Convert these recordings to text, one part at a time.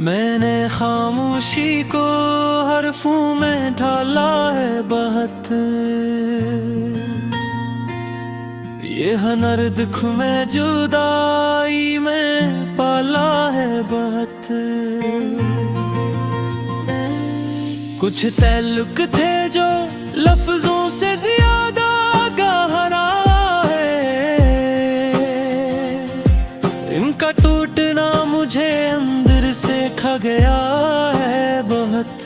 मैंने खामोशी को हरफों में ढाला है बहुत। ये हुनर दुख में जुदाई में पाला है बहुत। कुछ तल्लुक थे जो लफ्जों से ज्यादा गहरा है, इनका टूटना मुझे अंदर से खा गया है बहुत।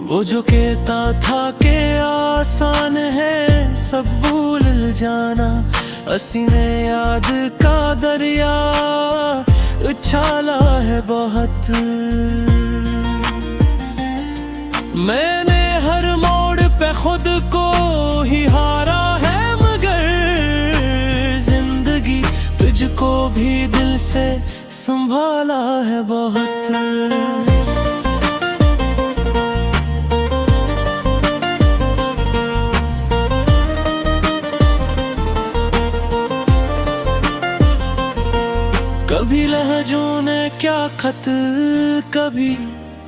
वो जो कहता था कि आसान है सब भूल जाना, असी ने याद का दरिया उछाला है बहुत। मैंने हर मोड़ पे खुद को ही हारा है, मगर जिंदगी तुझको भी दिल से संभाला है बहुत। कभी लहजों ने क्या खत, कभी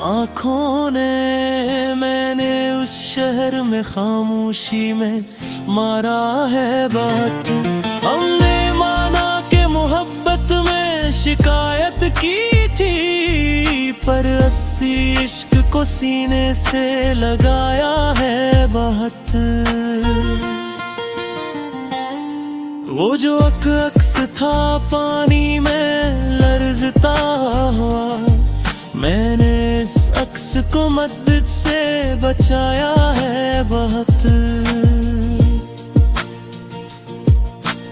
आँखों ने, मैंने उस शहर में खामोशी में मारा है बात। हमने माना कि मोहब्बत में शिकायत की थी, पर अस्सी इश्क को सीने से लगाया है बहुत। वो जो अक्स था पानी में लर्जता हुआ, मैंने इस अक्स को मदद से बचाया है बहुत।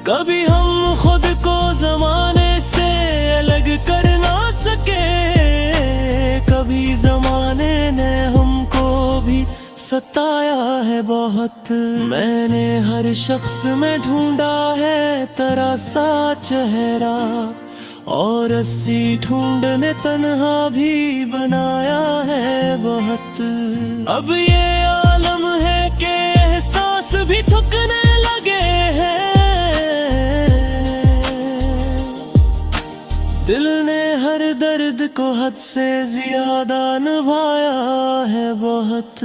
कभी हम खुद को जमाने से अलग कर ना सके, कभी जमाने ने हमको भी सताया है बहुत। मैंने हर शख्स में ढूंढा है तेरा सा चेहरा, और अस्सी ढूंढने तन्हा भी बनाया है बहुत। अब ये आलम है कि एहसास भी थकने लगे हैं, दिल ने हर दर्द को हद से ज्यादा निभाया है बहुत।